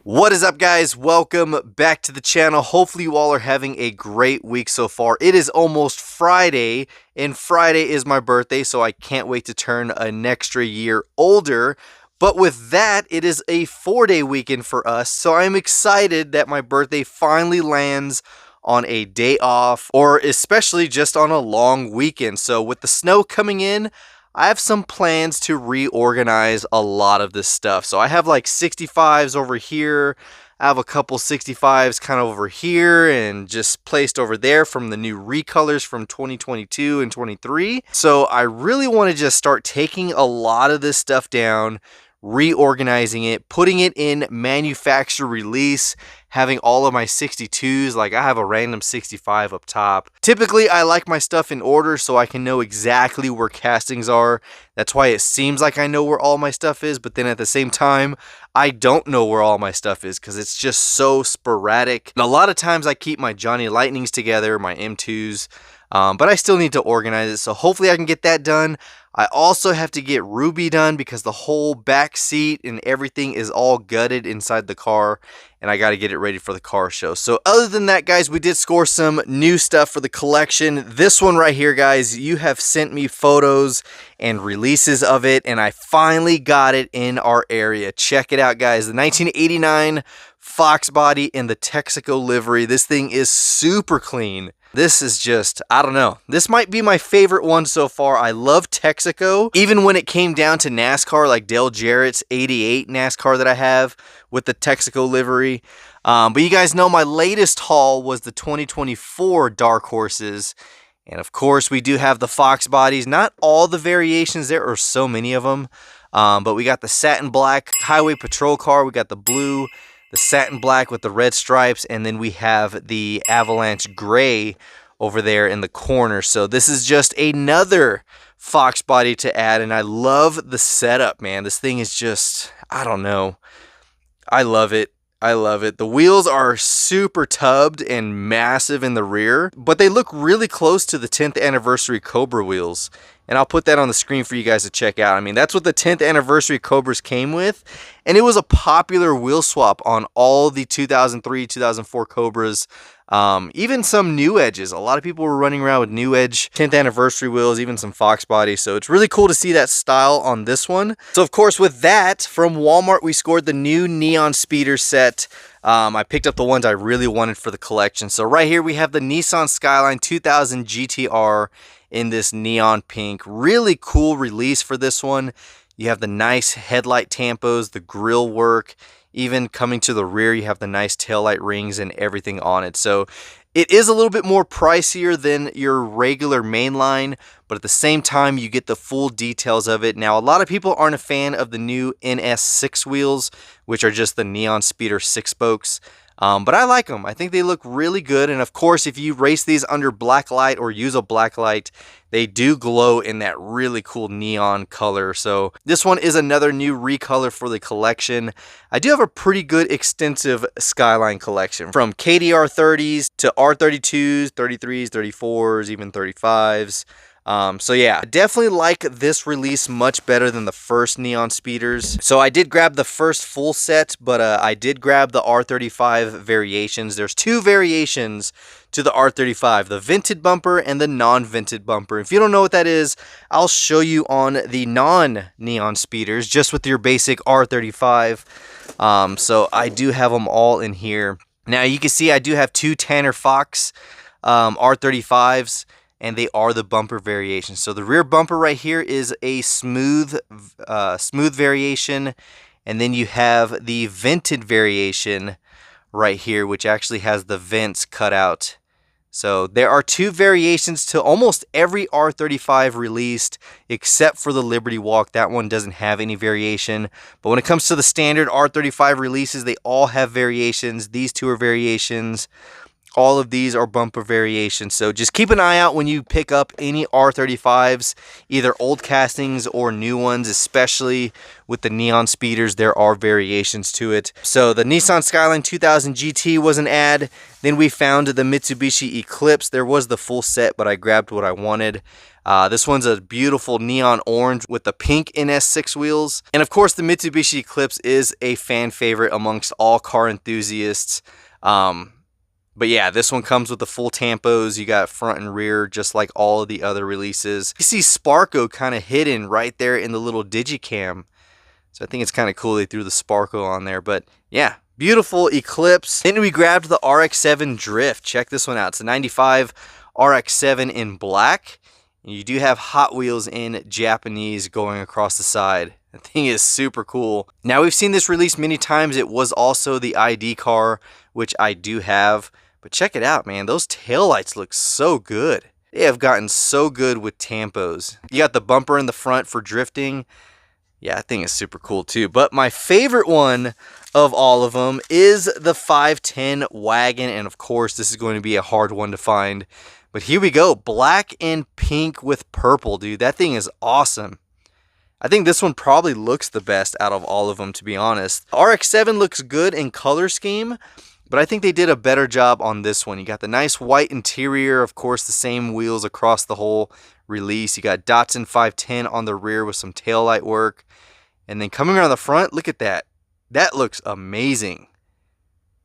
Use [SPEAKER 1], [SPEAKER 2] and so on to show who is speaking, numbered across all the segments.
[SPEAKER 1] What is up, guys? Welcome back to the channel. Hopefully you all are having a great week so far. It is almost Friday, and Friday is my birthday, so I can't wait to turn an extra year older. But with that, it is a 4-day weekend for us, so I'm excited that my birthday finally lands on a day off, or especially just on a long weekend. So with the snow coming in, I have some plans to reorganize a lot of this stuff. So I have like 65s over here. I have a couple 65s kind of over here and just placed over there from the new recolors from 2022 and 23. So I really want to just start taking a lot of this stuff down, reorganizing it, putting it in manufacturer release, having all of my 62s, like I have a random 65 up top. Typically, I like my stuff in order so I can know exactly where castings are. That's why it seems like I know where all my stuff is, but then at the same time, I don't know where all my stuff is because it's just so sporadic. And a lot of times I keep my Johnny Lightnings together, my M2s, but I still need to organize it, so hopefully I can get that done. I also have to get Ruby done because the whole back seat and everything is all gutted inside the car, and I got to get it ready for the car show. So other than that, guys, we did score some new stuff for the collection. This one right here, guys, you have sent me photos and releases of it, and I finally got it in our area. Check it out, guys. The 1989 Fox body in the Texaco livery. This thing is super clean. This is just, I don't know. This might be my favorite one so far. I love Texaco. Even when it came down to NASCAR, like Dale Jarrett's 88 NASCAR that I have with the Texaco livery. But you guys know my latest haul was the 2024 Dark Horses. And of course, we do have the Fox bodies. Not all the variations. There are so many of them. But we got the satin black highway patrol car. We got the blue, the satin black with the red stripes, and then we have the avalanche gray over there in the corner. So this is just another Fox body to add, and I love the setup, man. This thing is just, I don't know. I love it. I love it. The wheels are super tubbed and massive in the rear, but they look really close to the 10th anniversary Cobra wheels. And I'll put that on the screen for you guys to check out. I mean, that's what the 10th anniversary Cobras came with. And it was a popular wheel swap on all the 2003, 2004 Cobras. Even some new edges. A lot of people were running around with new edge 10th anniversary wheels, even some Fox bodies. So it's really cool to see that style on this one. So of course, with that, from Walmart, we scored the new Neon Speeder set. I picked up the ones I really wanted for the collection. So right here, we have the Nissan Skyline 2000 GTR in this neon pink. Really cool release for this one. You have the nice headlight tampos, the grille work. Even coming to the rear, you have the nice taillight rings and everything on it. So it is a little bit more pricier than your regular mainline, but at the same time, you get the full details of it. Now, a lot of people aren't a fan of the new NS6 wheels, which are just the Neon Speeder 6-spokes. But I like them. I think they look really good. And of course, if you race these under black light or use a black light, they do glow in that really cool neon color. So this one is another new recolor for the collection. I do have a pretty good extensive Skyline collection, from KDR 30s to R32s, 33s, 34s, even 35s. So yeah, I definitely like this release much better than the first Neon Speeders. So I did grab the first full set, but I did grab the R35 variations. There's two variations to the R35, the vented bumper and the non-vented bumper. If you don't know what that is, I'll show you on the non-Neon Speeders, just with your basic R35. So I do have them all in here. Now you can see I do have two Tanner Fox R35s. And they are the bumper variations. So the rear bumper right here is a smooth variation, and then you have the vented variation right here, which actually has the vents cut out. So there are two variations to almost every R35 released, except for the Liberty Walk. That one doesn't have any variation. But when it comes to the standard R35 releases, they all have variations. These two are variations. All of these are bumper variations, so just keep an eye out when you pick up any R35s, either old castings or new ones, especially with the neon speeders. There are variations to it. So the Nissan Skyline 2000 GT was an ad. Then we found the Mitsubishi Eclipse. There was the full set, but I grabbed what I wanted. This one's a beautiful neon orange with the pink NS6 wheels. And of course, the Mitsubishi Eclipse is a fan favorite amongst all car enthusiasts. But yeah, this one comes with the full tampos. You got front and rear, just like all of the other releases. You see Sparko kind of hidden right there in the little digicam. So I think it's kind of cool they threw the Sparko on there. But yeah, beautiful Eclipse. Then we grabbed the RX-7 Drift. Check this one out. It's a 95 RX-7 in black. And you do have Hot Wheels in Japanese going across the side. The thing is super cool. Now, we've seen this released many times. It was also the ID car, which I do have. But check it out, man. Those taillights look so good. They have gotten so good with tampos. You got the bumper in the front for drifting. Yeah, that thing is super cool too. But my favorite one of all of them is the 510 wagon. And of course, this is going to be a hard one to find. But here we go. Black and pink with purple, dude. That thing is awesome. I think this one probably looks the best out of all of them, to be honest. RX-7 looks good in color scheme, but I think they did a better job on this one. You got the nice white interior, of course, the same wheels across the whole release. You got Datsun 510 on the rear with some taillight work. And then coming around the front, look at that. That looks amazing.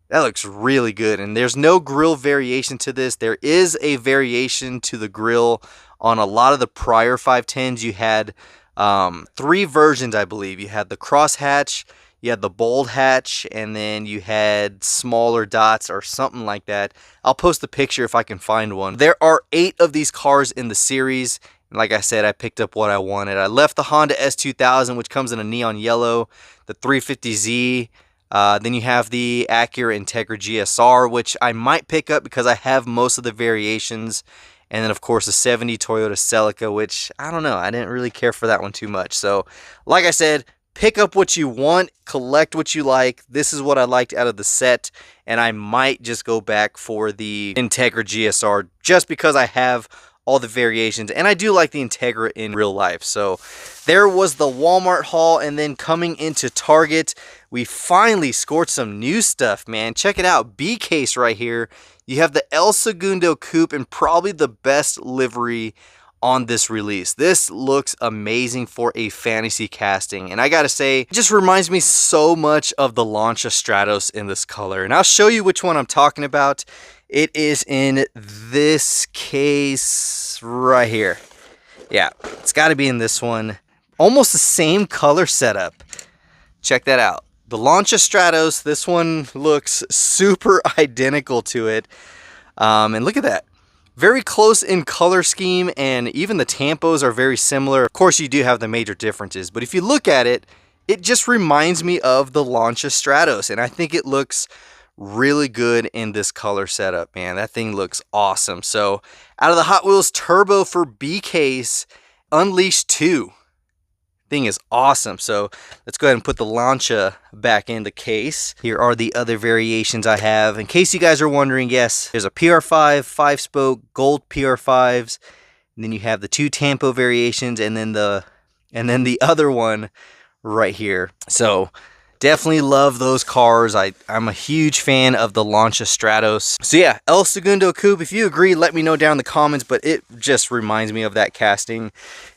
[SPEAKER 1] That looks really good. And there's no grille variation to this. There is a variation to the grille on a lot of the prior 510s. You had 3 versions, I believe. You had the crosshatch, you had the bold hatch, and then you had smaller dots or something like that. I'll post the picture if I can find one. There are 8 of these cars in the series. And like I said, I picked up what I wanted. I left the Honda S2000, which comes in a neon yellow, the 350Z. Then you have the Acura Integra GSR, which I might pick up because I have most of the variations. And then, of course, the 70 Toyota Celica, which, I don't know, I didn't really care for that one too much. So, like I said, pick up what you want, collect what you like. This is what I liked out of the set. And I might just go back for the Integra GSR just because I have all the variations. And I do like the Integra in real life. So, there was the Walmart haul. And then coming into Target, we finally scored some new stuff, man. Check it out. B-Case right here. You have the Elsa Gunda coupe and probably the best livery on this release. This looks amazing for a fantasy casting. And I gotta say, it just reminds me so much of the Lancia Stratos in this color. And I'll show you which one I'm talking about. It is in this case right here. Yeah, it's gotta be in this one. Almost the same color setup. Check that out. The Lancia Stratos, this one looks super identical to it. And look at that. Very close in color scheme, and even the tampos are very similar. Of course, you do have the major differences, but if you look at it, it just reminds me of the Lancia Stratos, and I think it looks really good in this color setup, man. That thing looks awesome. So, out of the Hot Wheels Turbo for B-Case, Unleashed 2. Thing is awesome. So let's go ahead and put the Lancia back in the case. Here are the other variations I have. In case you guys are wondering, yes, there's a PR5, 5-spoke, gold PR5s. And then you have the 2 Tampo variations, and then the other one right here. So definitely love those cars. I'm a huge fan of the Lancia Stratos. So yeah, El Segundo Coupe. If you agree, let me know down in the comments, but it just reminds me of that casting.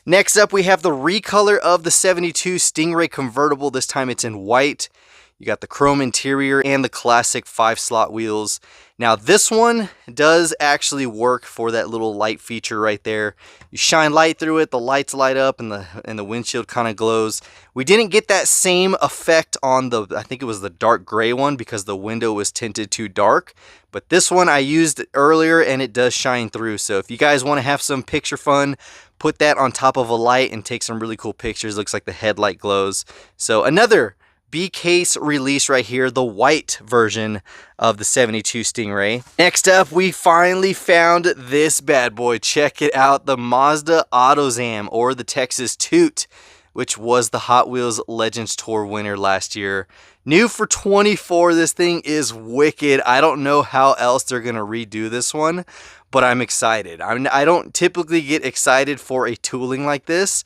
[SPEAKER 1] Next up, we have the recolor of the 72 Stingray convertible. This time it's in white. You got the chrome interior and the classic 5-slot wheels. Now this one does actually work for that little light feature right there. You shine light through it, the lights light up, and the windshield kind of glows. We didn't get that same effect on the, I think it was the dark gray one, because the window was tinted too dark. But this one I used earlier and it does shine through. So if you guys want to have some picture fun, put that on top of a light and take some really cool pictures. Looks like the headlight glows. So another B-Case release right here, the white version of the 72 Stingray. Next up, we finally found this bad boy. Check it out, the Mazda AutoZam, or the Texas Toot, which was the Hot Wheels Legends Tour winner last year. New for 24, this thing is wicked. I don't know how else they're going to redo this one, but I'm excited. I don't typically get excited for a tooling like this,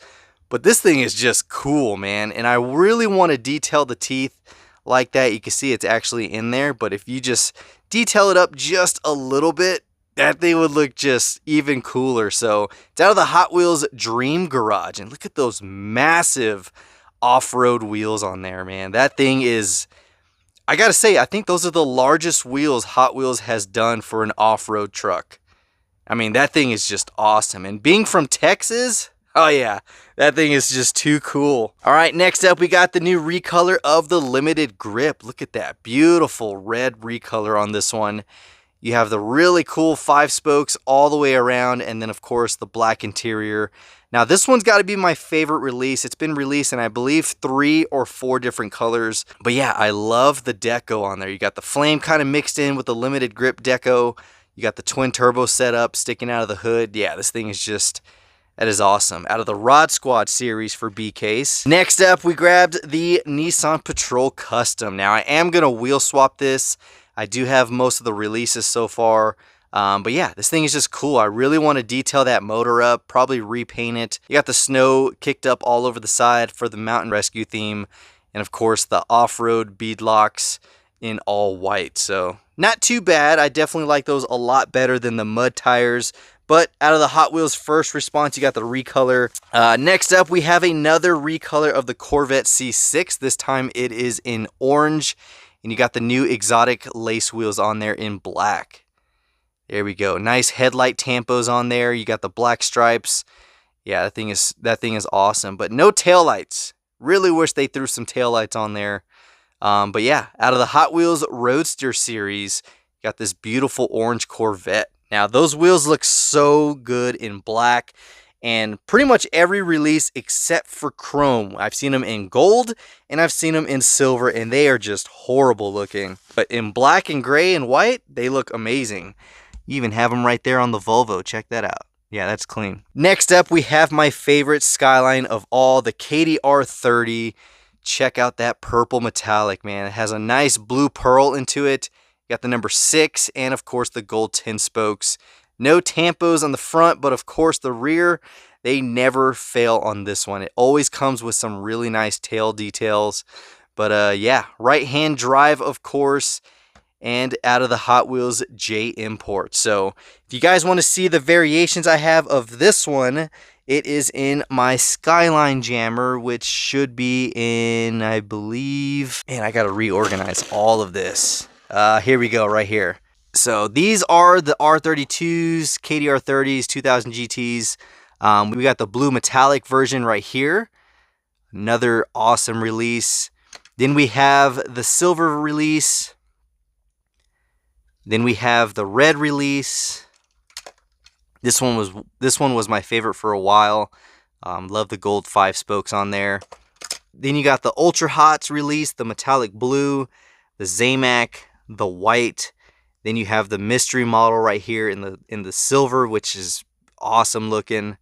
[SPEAKER 1] but this thing is just cool, man. And I really want to detail the teeth like that. You can see it's actually in there, but if you just detail it up just a little bit, that thing would look just even cooler. So it's out of the Hot Wheels Dream Garage, and look at those massive off-road wheels on there, man. That thing is, I gotta say, I think those are the largest wheels Hot Wheels has done for an off-road truck. I mean, that thing is just awesome. And being from Texas, oh yeah, that thing is just too cool. All right, next up, we got the new recolor of the Limited Grip. Look at that beautiful red recolor on this one. You have the really cool 5 spokes all the way around, and then of course the black interior. Now this one's got to be my favorite release. It's been released in, I believe, 3 or 4 different colors. But yeah, I love the deco on there. You got the flame kind of mixed in with the Limited Grip deco. You got the twin turbo setup sticking out of the hood. Yeah, this thing is just, that is awesome. Out of the Rod Squad series for B-Case. Next up, we grabbed the Nissan Patrol Custom. Now I am going to wheel swap this. I do have most of the releases so far. But yeah, this thing is just cool. I really want to detail that motor up, probably repaint it. You got the snow kicked up all over the side for the mountain rescue theme. And of course, the off-road bead locks in all white. So not too bad. I definitely like those a lot better than the mud tires. But out of the Hot Wheels first response, you got the recolor. Next up, we have another recolor of the Corvette C6. This time it is in orange. And you got the new exotic lace wheels on there in black. There we go. Nice headlight tampos on there. You got the black stripes. Yeah, that thing is awesome. But no taillights. Really wish they threw some taillights on there. But yeah, out of the Hot Wheels Roadster series, you got this beautiful orange Corvette. Now, those wheels look so good in black. And pretty much every release except for chrome. I've seen them in gold and I've seen them in silver, and they are just horrible looking. But in black and gray and white, they look amazing. You even have them right there on the Volvo. Check that out. Yeah, that's clean. Next up, we have my favorite Skyline of all, the R30. Check out that purple metallic, man. It has a nice blue pearl into it. You got the number 6 and of course the gold 10 spokes. No tampos on the front, but of course the rear, they never fail on this one. It always comes with some really nice tail details. But yeah, right-hand drive, of course, and out of the Hot Wheels J Import. So if you guys want to see the variations I have of this one, it is in my Skyline Jammer, which should be in, I believe, man, I got to reorganize all of this. Here we go, right here. So these are the R32s, R30s, 2000 GTs. We got the blue metallic version right here. Another awesome release. Then we have the silver release. Then we have the red release. This one was my favorite for a while. Love the gold 5 spokes on there. Then you got the Ultra Hots release, the metallic blue, the Zamac, the white. Then you have the mystery model right here in the silver, which is awesome looking.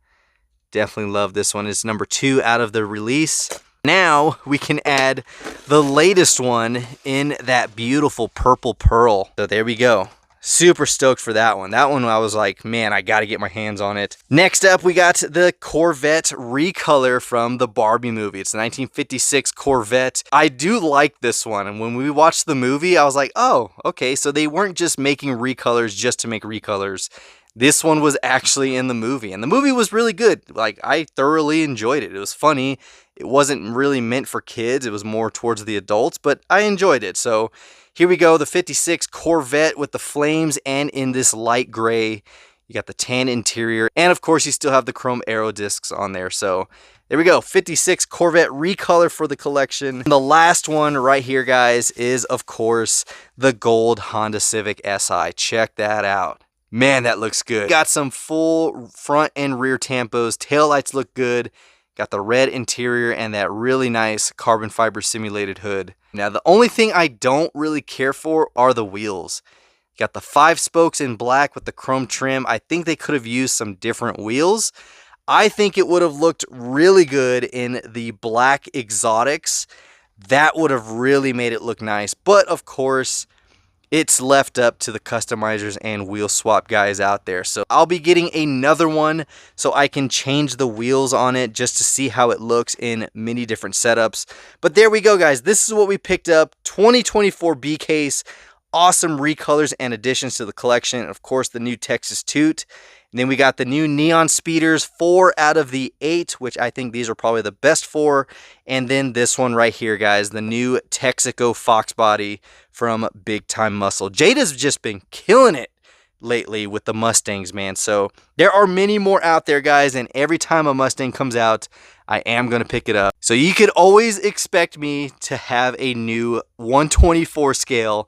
[SPEAKER 1] Definitely love this one. It's number 2 out of the release. Now we can add the latest one in that beautiful purple pearl. So there we go. Super stoked for that one. That one I was like, man, I gotta get my hands on it. Next up, we got the Corvette Recolor from the Barbie movie. It's the 1956 Corvette. I do like this one, and when we watched the movie, I was like, oh, okay, so they weren't just making recolors just to make recolors. This one was actually in the movie, and the movie was really good. Like, I thoroughly enjoyed it. It was funny. It wasn't really meant for kids. It was more towards the adults, but I enjoyed it. So here we go, the 56 Corvette with the flames and in this light gray. You got the tan interior, and of course you still have the chrome aero discs on there. So there we go, 56 Corvette Recolor for the collection. And the last one right here, guys, is of course the gold Honda Civic SI. Check that out. Man, that looks good. Got some full front and rear tampos. Taillights look good. Got the red interior and that really nice carbon fiber simulated hood. Now, the only thing I don't really care for are the wheels. Got the 5 spokes in black with the chrome trim. I think they could have used some different wheels. I think it would have looked really good in the black exotics. That would have really made it look nice. But of course, it's left up to the customizers and wheel swap guys out there. So I'll be getting another one so I can change the wheels on it just to see how it looks in many different setups. But there we go, guys. This is what we picked up. 2024 B case. Awesome recolors and additions to the collection. Of course, the new Texas Toot. And then we got the new Neon Speeders, 4 out of the 8, which I think these are probably the best 4. And then this one right here, guys, the new Texaco Fox Body from Big Time Muscle. Jada's just been killing it lately with the Mustangs, man. So there are many more out there, guys, and every time a Mustang comes out, I am going to pick it up. So you could always expect me to have a new 124 scale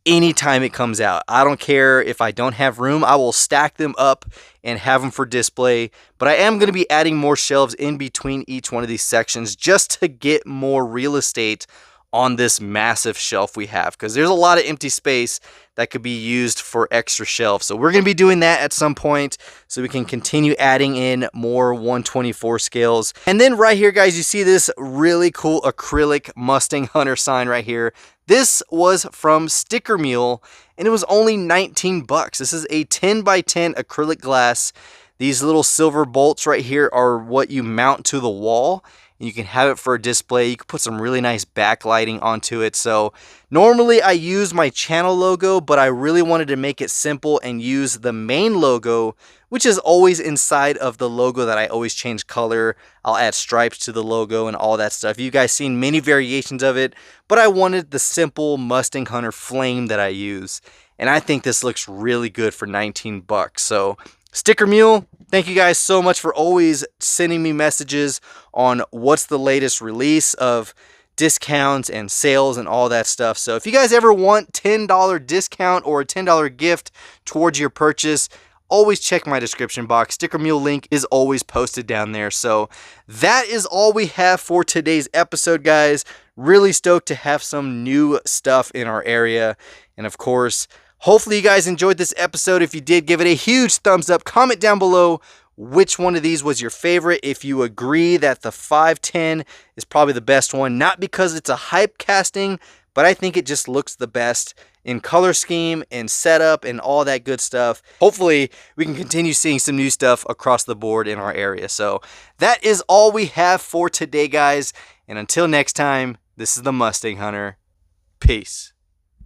[SPEAKER 1] anytime it comes out. I don't care if I don't have room. I will stack them up and have them for display. But I am going to be adding more shelves in between each one of these sections just to get more real estate on this massive shelf we have, because there's a lot of empty space that could be used for extra shelves. So we're going to be doing that at some point so we can continue adding in more 124 scales. And then right here, guys, you see this really cool acrylic Mustang Hunter sign right here. This was from Sticker Mule and it was only 19 bucks. This is a 10 by 10 acrylic glass. These little silver bolts right here are what you mount to the wall. You can have it for a display. You can put some really nice backlighting onto it. So normally I use my channel logo, but I really wanted to make it simple and use the main logo, which is always inside of the logo that I always change color. I'll add stripes to the logo and all that stuff. You guys seen many variations of it, but I wanted the simple Mustang Hunter flame that I use. And I think this looks really good for 19 bucks. So Sticker Mule, thank you guys so much for always sending me messages on what's the latest release of discounts and sales and all that stuff. So if you guys ever want $10 discount or a $10 gift towards your purchase, always check my description box. Sticker Mule link is always posted down there. So that is all we have for today's episode, guys. Really stoked to have some new stuff in our area. And of course, hopefully you guys enjoyed this episode. If you did, give it a huge thumbs up. Comment down below which one of these was your favorite. If you agree that the 510 is probably the best one, not because it's a hype casting, but I think it just looks the best in color scheme and setup and all that good stuff. Hopefully we can continue seeing some new stuff across the board in our area. So that is all we have for today, guys. And until next time, this is the Mustang Hunter. Peace.